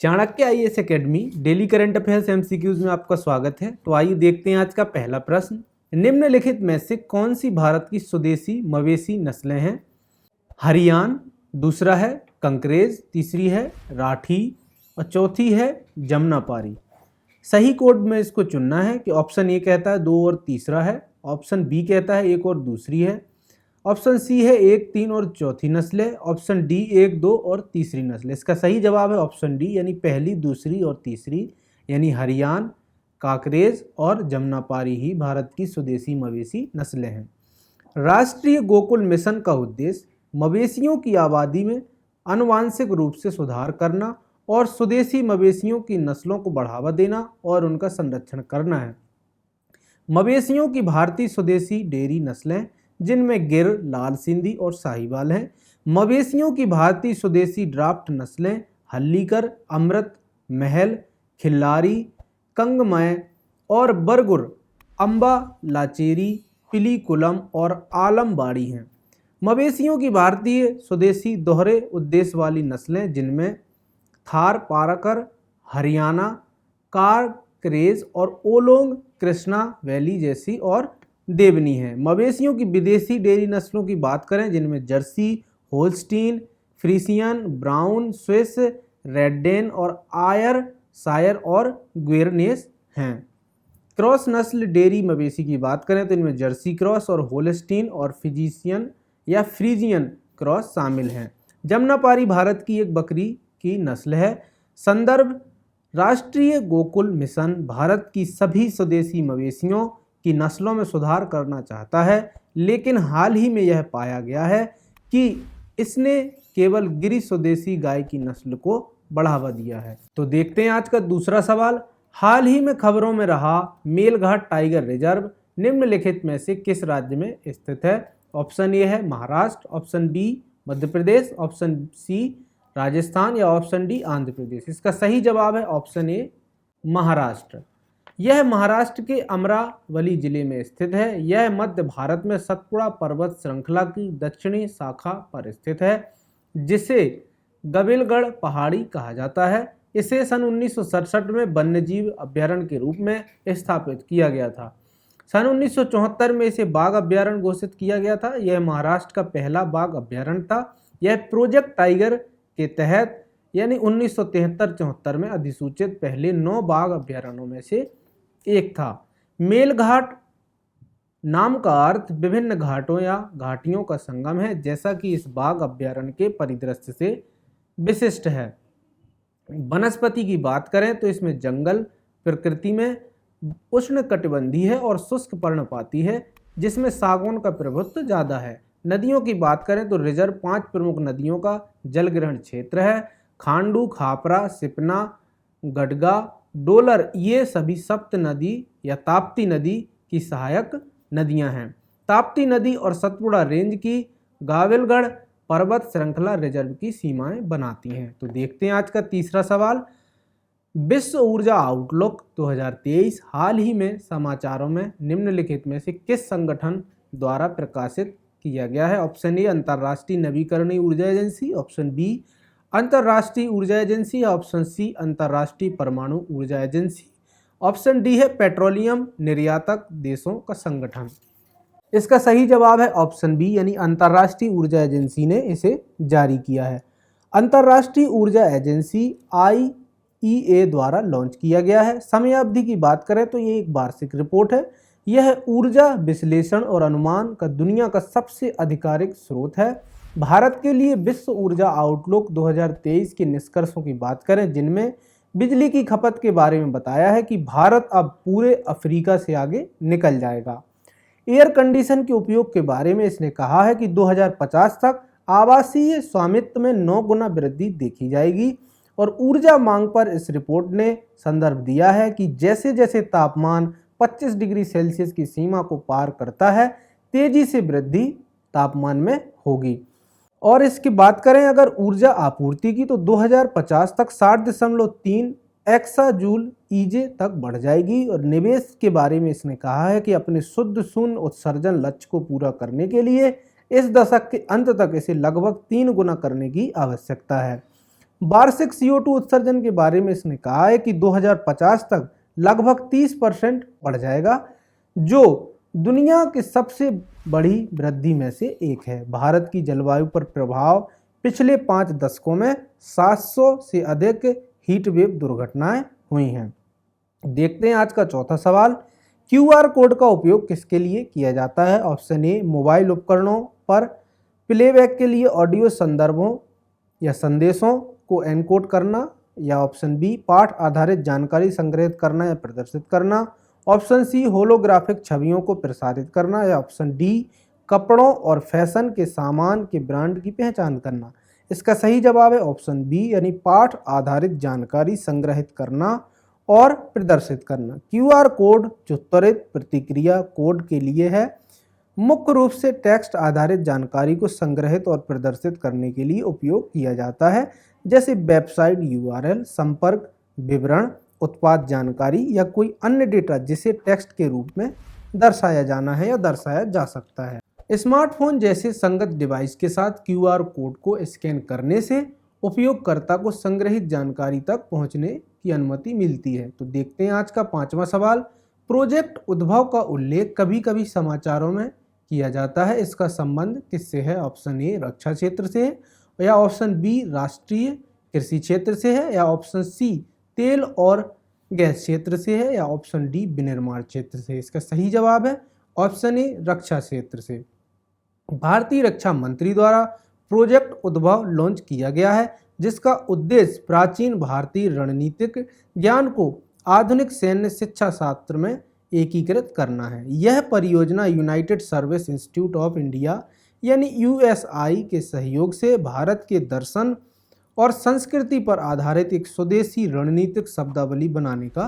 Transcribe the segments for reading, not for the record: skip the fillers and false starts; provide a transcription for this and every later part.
Chanakya IAS academy daily current affairs MCQs में आपका स्वागत है। तो आइए देखते हैं आज का पहला प्रश्न। निम्नलिखित में से कौन सी भारत की स्वदेशी मवेशी नस्लें हैं? हरियाण, दूसरा है कंकरेज, तीसरी है राठी और चौथी है जमुनापारी। सही कोड में इसको चुनना है कि ऑप्शन ए कहता है 2 और तीसरा है, ऑप्शन बी कहता है 1 और दूसरी है, ऑप्शन सी है 1, 3 और चौथी नस्ल है, ऑप्शन डी 1, 2 और तीसरी नस्ल है। इसका सही जवाब है ऑप्शन डी यानी पहली, दूसरी और तीसरी, यानी हरियाण, काकरेज और जमुनापारी ही भारत की स्वदेशी मवेशी नस्लें हैं। राष्ट्रीय गोकुल मिशन का उद्देश्य मवेशियों की आबादी में आनुवांशिक रूप से सुधार करना और स्वदेशी मवेशियों की नस्लों को बढ़ावा देना और उनका संरक्षण करना है। मवेशियों की भारतीय स्वदेशी डेयरी नस्लें जिनमें गिर, लाल सिंधी और साहिवाल हैं। मवेशियों की भारतीय स्वदेशी ड्राफ्ट नस्लें हल्लीकर, अमृत महल, खिल्लारी, कंगमय और बरगुर, अंबा, लाचेरी, पिलीकुलम और आलमबाड़ी हैं। मवेशियों की भारतीय स्वदेशी दोहरे उद्देश्य वाली नस्लें जिनमें थार पारकर, हरियाणा, काकरेज और ओलोंग कृष्णा वैली जैसी और देवनी है। मवेशियों की विदेशी डेयरी नस्लों की बात करें जिनमें जर्सी, होल्स्टीन, फ्रीसियन, ब्राउन, स्विस, रेडडेन और आयर शायर और ग्वेरनेस हैं। क्रॉस नस्ल डेयरी मवेशी की बात करें तो इनमें जर्सी क्रॉस और होल्स्टीन और फिजिशियन या फ्रीजियन क्रॉस शामिल हैं। जमुनापारी भारत की एक बकरी की नस्ल है। संदर्भ: राष्ट्रीय गोकुल मिशन भारत की सभी स्वदेशी मवेशियों की नस्लों में सुधार करना चाहता है, लेकिन हाल ही में यह पाया गया है कि इसने केवल गिरी स्वदेशी गाय की नस्ल को बढ़ावा दिया है। तो देखते हैं आज का दूसरा सवाल। हाल ही में खबरों में रहा मेलघाट टाइगर रिजर्व निम्नलिखित में से किस राज्य में स्थित है? ऑप्शन ए है Maharashtra, option B Madhya Pradesh, option C Rajasthan या ऑप्शन डी आंध्र प्रदेश। इसका सही जवाब है ऑप्शन ए महाराष्ट्र। यह महाराष्ट्र के अमरावली जिले में स्थित है। यह मध्य भारत में सतपुड़ा पर्वत श्रृंखला की दक्षिणी शाखा पर स्थित है, जिसे गबिलगढ़ पहाड़ी कहा जाता है। इसे सन 1967 में वन्यजीव अभ्यारण्य के रूप में स्थापित किया गया था। सन 1974 में इसे बाघ अभ्यारण्य घोषित किया गया था। यह महाराष्ट्र का पहला बाघ अभ्यारण्य था। यह प्रोजेक्ट टाइगर के तहत यानी 1973-74 में अधिसूचित पहले 9 बाघ अभ्यारण्यों में से एक था। मेलघाट नाम का अर्थ विभिन्न घाटों या घाटियों का संगम है, जैसा कि इस बाघ अभ्यारण्य के परिदृश्य से विशिष्ट है। वनस्पति की बात करें तो इसमें जंगल प्रकृति में उष्णकटिबंधीय है और शुष्क पर्णपाती है, जिसमें सागौन का प्रभुत्व ज़्यादा है। नदियों की बात करें तो रिजर्व 5 प्रमुख नदियों का जलग्रहण क्षेत्र है। खांडू, खापरा, सिपना, गडगा, डोलर ये सभी सप्त नदी या ताप्ती नदी की सहायक नदियां हैं। ताप्ती नदी और सतपुड़ा रेंज की गाविलगढ़ पर्वत श्रृंखला रिजर्व की सीमाएं बनाती हैं। तो देखते हैं आज का तीसरा सवाल। विश्व ऊर्जा आउटलुक 2023 हाल ही में समाचारों में निम्नलिखित में से किस संगठन द्वारा प्रकाशित किया गया है? ऑप्शन ए अंतर्राष्ट्रीय नवीकरणीय ऊर्जा एजेंसी, ऑप्शन बी अंतर्राष्ट्रीय ऊर्जा एजेंसी, ऑप्शन सी अंतर्राष्ट्रीय परमाणु ऊर्जा एजेंसी, ऑप्शन डी है पेट्रोलियम निर्यातक देशों का संगठन। इसका सही जवाब है ऑप्शन बी यानी अंतर्राष्ट्रीय ऊर्जा एजेंसी ने इसे जारी किया है। अंतर्राष्ट्रीय ऊर्जा एजेंसी IEA द्वारा लॉन्च किया गया है। समयावधि की बात करें तो ये एक वार्षिक रिपोर्ट है। यह ऊर्जा विश्लेषण और अनुमान का दुनिया का सबसे आधिकारिक स्रोत है। भारत के लिए विश्व ऊर्जा आउटलुक 2023 के निष्कर्षों की बात करें जिनमें बिजली की खपत के बारे में बताया है कि भारत अब पूरे अफ्रीका से आगे निकल जाएगा। एयर कंडीशन के उपयोग के बारे में इसने कहा है कि 2050 तक आवासीय स्वामित्व में 9 गुना वृद्धि देखी जाएगी। और ऊर्जा मांग पर इस रिपोर्ट ने संदर्भ दिया है कि जैसे जैसे तापमान 25 डिग्री सेल्सियस की सीमा को पार करता है, तेजी से वृद्धि तापमान में होगी। और इसकी बात करें अगर ऊर्जा आपूर्ति की तो 2050 तक 60.3 एक्साजूल ईजे तक बढ़ जाएगी। और निवेश के बारे में इसने कहा है कि अपने शुद्ध शून्य उत्सर्जन लक्ष्य को पूरा करने के लिए इस दशक के अंत तक इसे लगभग 3 गुना करने की आवश्यकता है। वार्षिक CO2 उत्सर्जन के बारे में इसने कहा है कि 2050 तक लगभग 30% बढ़ जाएगा, जो दुनिया की सबसे बड़ी वृद्धि में से एक है। भारत की जलवायु पर प्रभाव पिछले 5 दशकों में 700 से अधिक हीट वेव दुर्घटनाएं हुई हैं। देखते हैं आज का चौथा सवाल। QR कोड का उपयोग किसके लिए किया जाता है? ऑप्शन ए, मोबाइल उपकरणों पर प्लेबैक के लिए ऑडियो संदर्भों या संदेशों को एनकोड करना, या ऑप्शन बी, पाठ आधारित जानकारी संग्रहित करना या प्रदर्शित करना, ऑप्शन सी, होलोग्राफिक छवियों को प्रसारित करना, या ऑप्शन डी, कपड़ों और फैशन के सामान के ब्रांड की पहचान करना। इसका सही जवाब है ऑप्शन बी, यानी पाठ आधारित जानकारी संग्रहित करना और प्रदर्शित करना। QR कोड जो त्वरित प्रतिक्रिया कोड के लिए है, मुख्य रूप से टेक्स्ट आधारित जानकारी को संग्रहित और प्रदर्शित करने के लिए उपयोग किया जाता है, जैसे वेबसाइट URL, संपर्क विवरण, उत्पाद जानकारी या कोई अन्य डेटा जिसे टेक्स्ट के रूप में दर्शाया जाना है या दर्शाया जा सकता है। स्मार्टफोन जैसे संगत डिवाइस के साथ QR कोड को स्कैन करने से उपयोगकर्ता को संग्रहित जानकारी तक पहुंचने की अनुमति मिलती है। तो देखते हैं आज का पांचवा सवाल। प्रोजेक्ट उद्भव का उल्लेख कभी कभी समाचारों में किया जाता है, इसका संबंध किससे है? ऑप्शन ए, रक्षा क्षेत्र से है, या ऑप्शन बी, राष्ट्रीय कृषि क्षेत्र से है, या ऑप्शन सी, तेल और गैस क्षेत्र से है, या ऑप्शन डी, विनिर्माण क्षेत्र से। इसका सही जवाब है ऑप्शन ए, रक्षा क्षेत्र से। भारतीय रक्षा मंत्री द्वारा प्रोजेक्ट उद्भव लॉन्च किया गया है, जिसका उद्देश्य प्राचीन भारतीय रणनीतिक ज्ञान को आधुनिक सैन्य शिक्षा शास्त्र में एकीकृत करना है। यह परियोजना United service institute of India यानी USI के सहयोग से भारत के दर्शन और संस्कृति पर आधारित एक स्वदेशी रणनीतिक शब्दावली बनाने का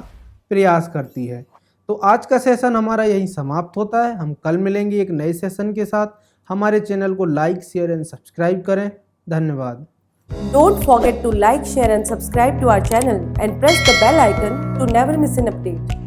प्रयास करती है। तो आज का सेशन हमारा यहीं समाप्त होता है। हम कल मिलेंगे एक नए सेशन के साथ। हमारे चैनल को लाइक, शेयर एंड सब्सक्राइब करें। धन्यवाद। Don't forget to like, share and subscribe to our channel and press the bell icon to never miss an update.